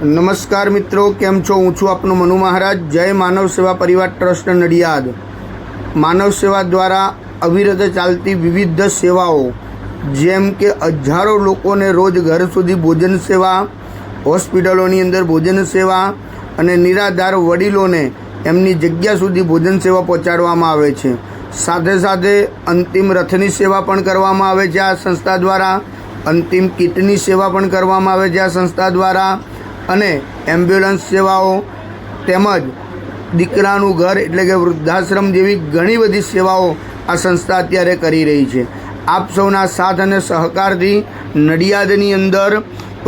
નમસ્કાર મિત્રો, કેમ છો? હું છું આપનો મનુ મહારાજ. જય માનવ સેવા પરિવાર ટ્રસ્ટ નડિયાદ. માનવ સેવા દ્વારા અવિરત ચાલતી વિવિધ સેવાઓ, જેમ કે હજારો લોકોને રોજ ઘર સુધી ભોજન સેવા, હોસ્પિટલોની અંદર ભોજન સેવા અને નિરાધાર વડીલોને એમની જગ્યા સુધી ભોજન સેવા પહોંચાડવામાં આવે છે. સાથે સાથે અંતિમ રથની સેવા પણ કરવામાં આવે છે આ સંસ્થા દ્વારા. અંતિમ કીટની સેવા પણ કરવામાં આવે છે આ સંસ્થા દ્વારા. અને એમ્બ્યુલન્સ સેવાઓ તેમજ દીકરાનું ઘર એટલે કે વૃદ્ધાશ્રમ જેવી ઘણી બધી સેવાઓ આ સંસ્થા અત્યારે કરી રહી છે. આપ સૌના સાથ અને સહકારથી નડિયાદની અંદર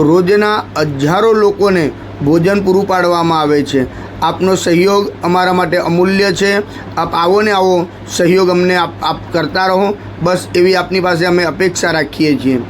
રોજના હજારો લોકોને ભોજન પૂરું પાડવામાં આવે છે. આપનો સહયોગ અમારા માટે અમૂલ્ય છે. આપ આવો ને આવો સહયોગ અમને આપ કરતા રહો, બસ એવી આપની પાસે અમે અપેક્ષા રાખીએ છીએ.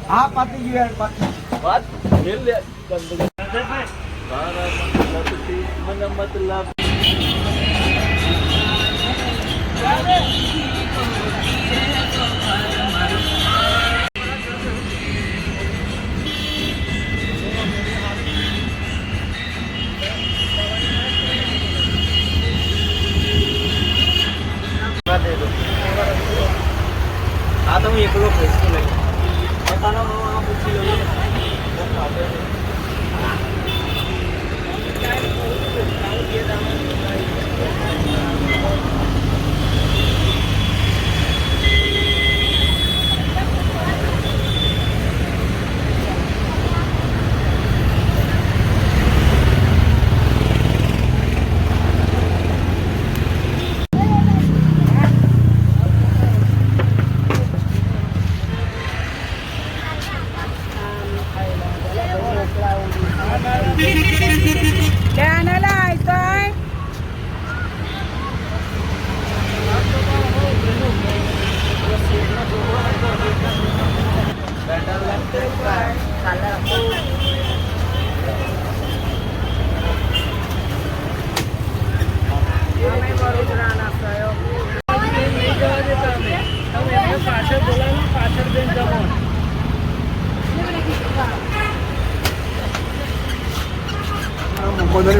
हाँ पाती जी यार पाती बात खेल ले मतलब हाँ तो एक लोग बताना वहाँ पूछी लो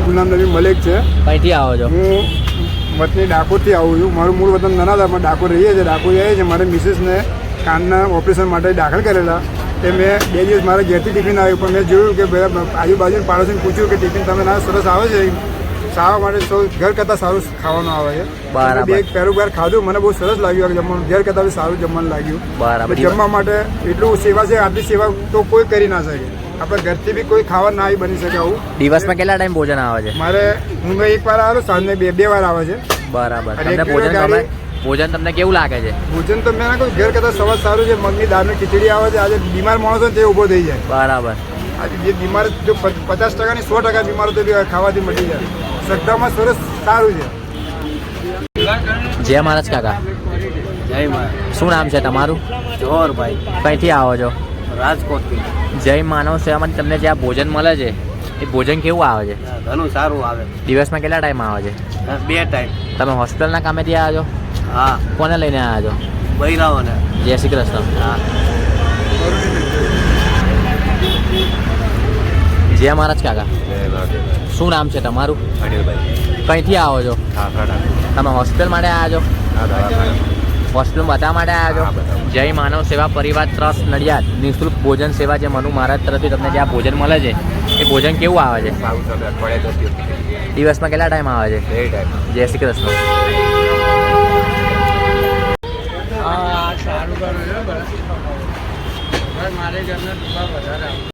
ગુલામ નબી મલિક છે. કઈથી આવો છો? હું વતની ડાકોરથી આવું છું. મારું મૂળ વતન નનાદામાં ડાકોર રહીએ છીએ. ડાકોર જઈએ છીએ. મારે મિસિસને કાનના ઓપરેશન માટે દાખલ કરેલા. તે મેં 2 દિવસ મારા ઘેરથી ટિફિન આવ્યું, પણ મેં જોયું કે આજુબાજુ પાડોશીને પૂછ્યું કે ટિફિન તમે ના સરસ આવે છે, ખાવા માટે સૌ ઘર કરતાં સારું ખાવાનું આવે છે. બરાબર. એક પેરુબાર ખાધું, મને બહુ સરસ લાગ્યું. જમવાનું ઘર કરતાં સારું જમવાનું લાગ્યું. બરાબર. જમવા માટે એટલું સેવા છે, આટલી સેવા તો કોઈ કરી ના શકે. આપણે ઘરથી બી કોઈ ખાવા ના બની શકે આવું. દિવસમાં કેટલા ટાઈમ ભોજન આવે છે? મારે હું એક વાર આવું, સાંજે બે વાર આવે છે. બરાબર. તમને ભોજન તમને કેવું લાગે છે? ભોજન તો મેં કહ્યું ઘર કરતાં સવાર સારું છે. મગની દાળની ખીચડી આવે છે. આજે બીમાર માણસો તે ઊભો થઈ જાય. બરાબર. આજે જે બીમાર જો 50%ની 100% બીમારો તો ખાવાથી મટી જાય. શ્રદ્ધામાં સરસ સારું છે. જય મહારાજ કાકા. જય મહારાજ. શું નામ છે તમારું? જોહરભાઈ. કઈથી આવો છો? રાજકોટથી. જય માનવ સેવામાંથી તમને જે આ ભોજન મળે છે એ ભોજન કેવું આવે છે? ઘણું સારું આવે. દિવસમાં કેટલા ટાઈમ આવે છે? 2 ટાઈમ. તમે હોસ્પિટલના કામેથી આવ્યા છો? હા કોને લઈને આવ્યા છો? બૈરાઓને. જય શ્રી કૃષ્ણ. હા જય મહારાજ કાકા. શું નામ છે તમારું? અનિલભાઈ. કંઈથી આવો છો? તમે હોસ્પિટલ માટે આવ્યા છો? હોસ્પિટલ બતાવવા માટે આવ્યા છો? જય માનવ સેવા પરિવાર ટ્રસ્ટ નડિયાદ નિઃશુલ્ક ભોજન સેવા જે મનુ મહારાજ તરફથી તમને જે આ ભોજન મળે છે એ ભોજન કેવું આવે છે? દિવસમાં કેટલા ટાઈમ આવે છે? 2 ટાઈમ. જય શ્રી કૃષ્ણ. હા સારું કરો છો બરાબર. મારે ઘરના દુબા વધારે આવે.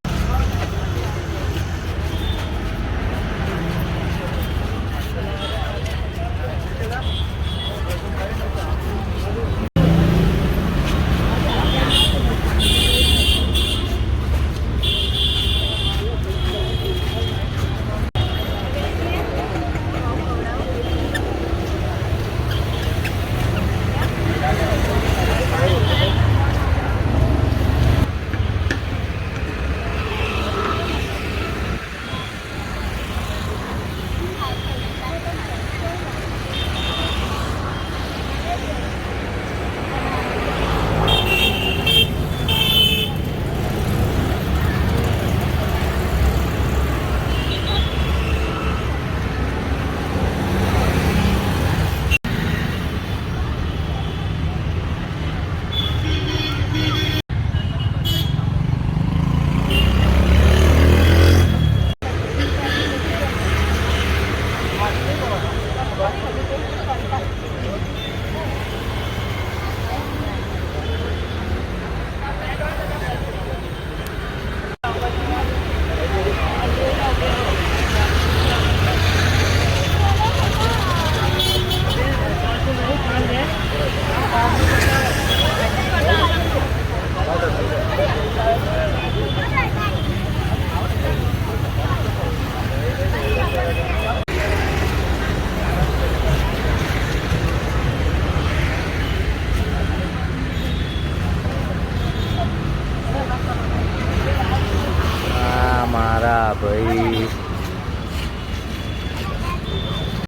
મારા ભાઈ